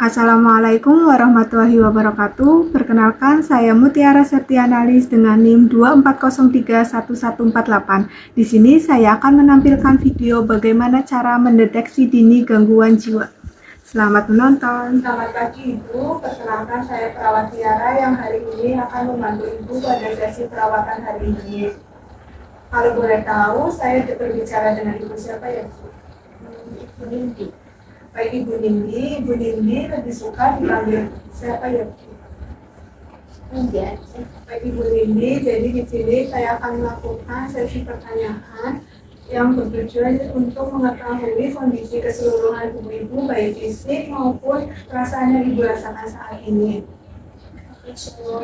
Assalamualaikum warahmatullahi wabarakatuh. Perkenalkan, saya Mutiara Septianalis dengan NIM 2403148. Di sini saya akan menampilkan video bagaimana cara mendeteksi dini gangguan jiwa. Selamat menonton. Selamat pagi Ibu, perkenalkan saya perawat Tiara yang hari ini akan membantu Ibu pada sesi perawatan hari ini. Kalau boleh tahu, saya berbicara dengan Ibu siapa ya Bu? Ibu Nindi. Baik Ibu Nindi lebih suka dipanggil siapa ya Bu? Nindi aja. Baik Ibu Nindi, jadi di sini saya akan melakukan sesi pertanyaan yang bertujuan untuk mengetahui kondisi keseluruhan tubuh Ibu, baik fisik maupun perasaan yang Ibu rasakan saat ini.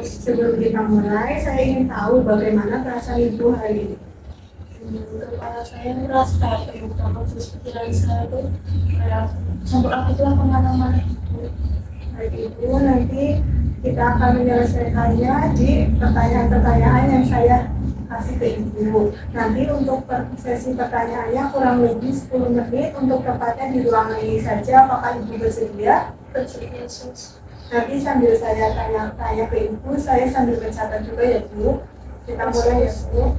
Sebelum kita mulai, saya ingin tahu bagaimana perasaan Ibu hari ini. Kepala saya merasa kayak penuh banget, terus pikiran saya tuh kayak campur aduk lah kemana-mana gitu. Baik Ibu, nanti kita akan menyelesaikannya di pertanyaan-pertanyaan yang saya kasih ke Ibu. Nanti untuk sesi pertanyaannya kurang lebih 10 menit, untuk tepatnya di ruangan ini saja. Apakah Ibu bersedia? Bersedia sus. Nanti sambil saya tanya-tanya ke Ibu, saya sambil mencatat juga ya Bu. Kita mulai ya Bu.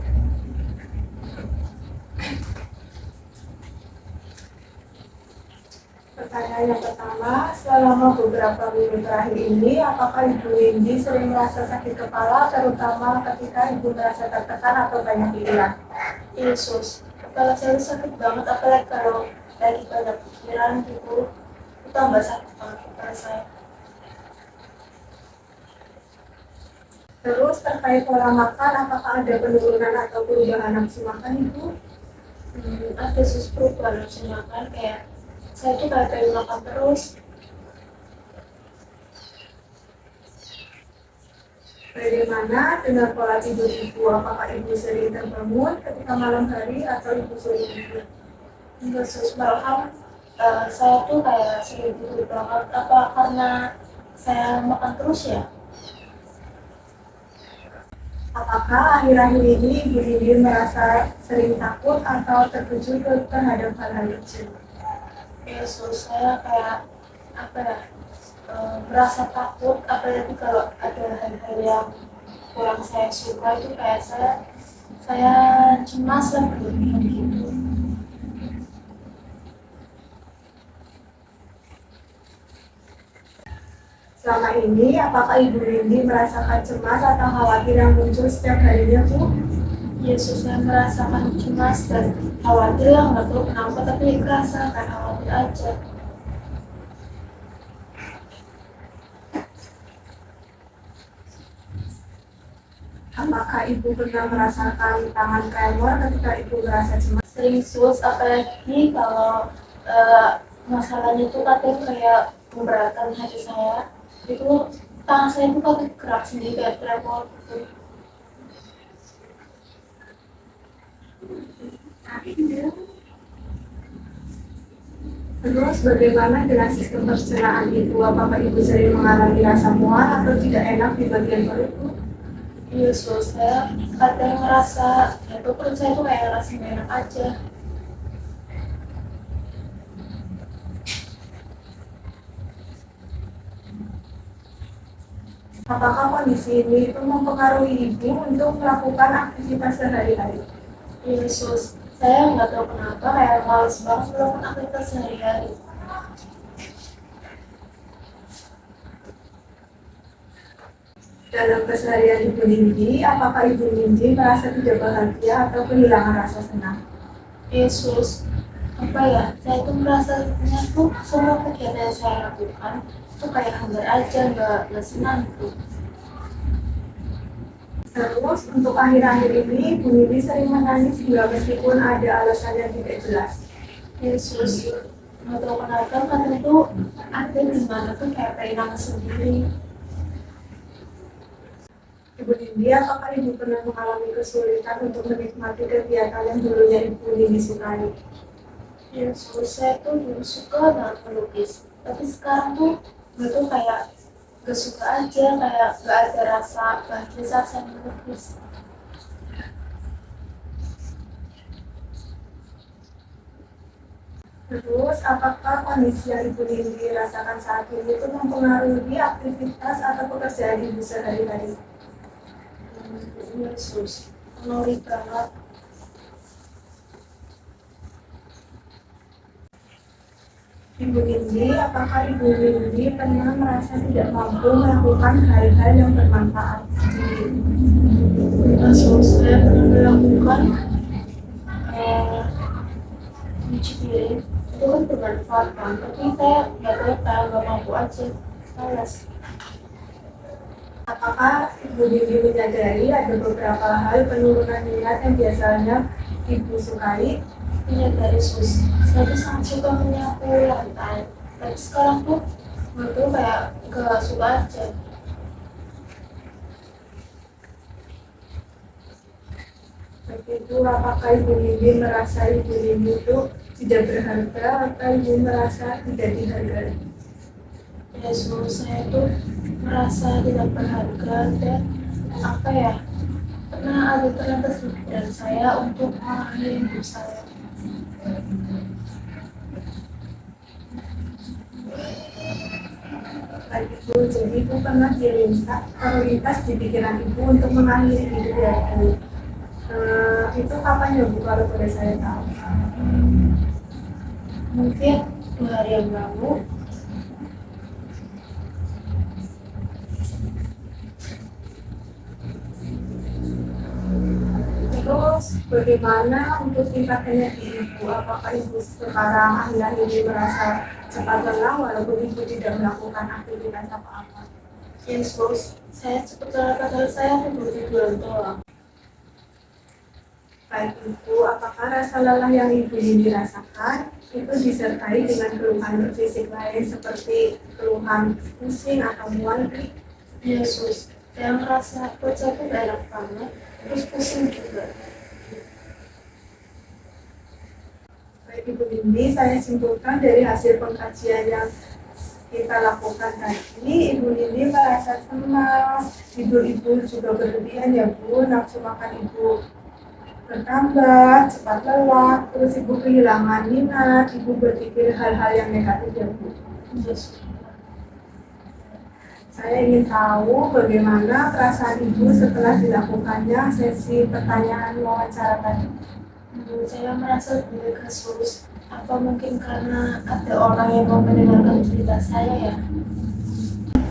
Pertanyaan yang pertama, selama beberapa minggu terakhir ini, apakah Ibu Windy sering merasa sakit kepala, terutama ketika Ibu merasa tertekan atau banyak pikiran? Iya sus, kepala saya sakit banget, apalagi kalau lagi banyak pikiran gitu, itu tambah sakit banget kepala saya. Terus terkait pola makan, apakah ada penurunan atau perubahan nafsu makan Ibu? Ada sus perubahan nafsu makan, kayak saya tuh kayak pengen makan terus. Bagaimana dengan pola tidur Ibu? Apakah Ibu sering terbangun ketika malam hari atau Ibu sering tidur? Enggak sus, malahan saya tuh kayak sering tidur banget, apa karena saya makan terus ya? Apakah akhir-akhir ini Ibu Windy merasa sering takut atau terkejut terhadap hal-hal kecil? Sus, saya kayak apa ya, merasa takut, apalagi kalau ada hal-hal yang kurang saya suka, itu kayak saya cemas lah berlebihan gitu. Selama ini, apakah Ibu Windy merasakan cemas atau khawatir yang muncul setiap harinya Bu? Yesus, saya merasakan cemas dan khawatir lah, nggak tahu kenapa, tapi kerasa kayak khawatir aja. Apakah Ibu pernah merasakan tangan tremor ketika Ibu merasa cemas? Sering sus, apalagi kalau masalahnya itu kadang kayak memberatkan hati saya, itu tangan saya itu kadang gerak sendiri kayak tremor gitu. Terus bagaimana dengan sistem pencernaan Ibu? Apakah Ibu sering mengalami rasa mual atau tidak enak di bagian perut Bu? Yesus, saya kadang ngerasa, itu perut saya tuh kayak ngerasa gak enak aja. Apakah kondisi ini itu mempengaruhi Ibu untuk melakukan aktivitas sehari-hari? Yesus, saya nggak tahu kenapa kayak males banget melakukan aktivitas sehari-hari. Dalam keseharian Ibu Nindi, apakah Ibu Nindi merasa tidak bahagia atau kehilangan rasa senang? Yesus, apa ya, saya tuh merasanya tuh semua kegiatan yang saya lakukan tuh kayak hambar aja, nggak senang gitu. Terus untuk akhir-akhir ini, Ibu Nindi sering menangis juga meskipun ada alasan yang tidak jelas. Yesus, nggak tahu kenapa kadang tuh ada di mana tuh kayak pengen nangis sendiri. Ibu Nindi, apakah Ibu pernah mengalami kesulitan untuk menikmati kegiatan yang dulunya Ibu Nindi sukai? Yesus, saya tuh dulu suka banget melukis, tapi sekarang tuh gue tuh kayak gak suka aja, kayak gak ada rasa bahagia saat saya melukis. Terus, apakah kondisi yang Ibu Lindi rasakan saat ini itu mempengaruhi aktivitas atau pekerjaan Ibu sehari-hari? Yesus, menurut banget. Ibu Lindi, apakah Ibu Lindi pernah merasa tidak mampu melakukan hal-hal yang bermanfaat di Yesus, saya pernah melakukan cuci piring itu kan bermanfaat kan, tapi saya nggak betah, nggak mampu aja, malas. Apakah Ibu Lindi menyadari ada beberapa hal penurunan minat yang biasanya Ibu sukai? Menyadari sus, saya tuh sangat suka menyapu lantai, tapi sekarang tuh gue tuh kayak gak suka aja. Itu apakah Ibu Lindi merasa Ibu Lindi itu tidak berharga atau Ibu merasa tidak dihargai? Yesus, saya tuh merasa tidak berharga dan apa ya, pernah ada terlintas di pikiran saya untuk mengakhiri hidup saya. Baik Ibu, jadi Ibu pernah terlintas di pikiran Ibu untuk mengakhiri hidup ya Ibu. Itu kapan ya Bu, kalau boleh saya tahu? Mungkin 2 hari yang lalu. Terus bagaimana untuk tingkat energi Ibu? Apakah Ibu sekarang akhir-akhir ini merasa cepat lelah walaupun Ibu tidak melakukan aktivitas apa-apa? Yesus, saya cepat lelah padahal saya tidur doang. Baik Ibu, apakah rasa lelah yang Ibu ini rasakan itu disertai dengan keluhan fisik lain seperti keluhan pusing atau mual? Yesus, saya merasa perut saya tuh gak enak banget, terus pusing juga. Baik Ibu Lindi, saya simpulkan dari hasil pengkajian yang kita lakukan tadi, Ibu Lindi merasa cemas, tidur Ibu juga berlebihan ya Bu, nafsu makan Ibu bertambah, cepat lelah, terus Ibu kehilangan minat, Ibu berpikir hal-hal yang negatif ya Bu. Yesus. Saya ingin tahu bagaimana perasaan Ibu setelah dilakukannya sesi pertanyaan wawancara tadi. Saya merasa lebih Yesus. Apa mungkin karena ada orang yang mau mendengarkan cerita saya ya?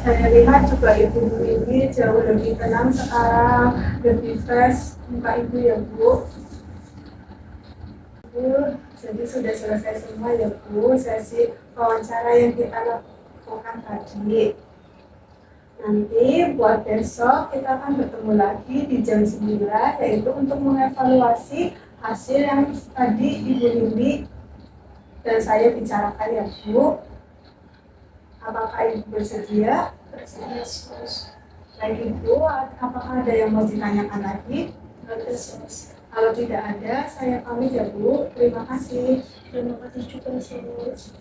Saya lihat juga Ibu ini jauh lebih tenang sekarang, lebih fresh muka Ibu ya Bu. Bu, jadi sudah selesai semua ya Bu, sesi wawancara yang kita lakukan tadi. Nanti buat besok kita akan bertemu lagi di jam 9, yaitu untuk mengevaluasi hasil yang tadi Ibu Lindi dan saya bicarakan ya Bu. Apakah Ibu bersedia? Bersedia Yesus. Baik Ibu, apakah ada yang mau ditanyakan lagi? Yesus. Kalau tidak ada, saya pamit ya Bu. Terima kasih. Terima kasih juga Yesus.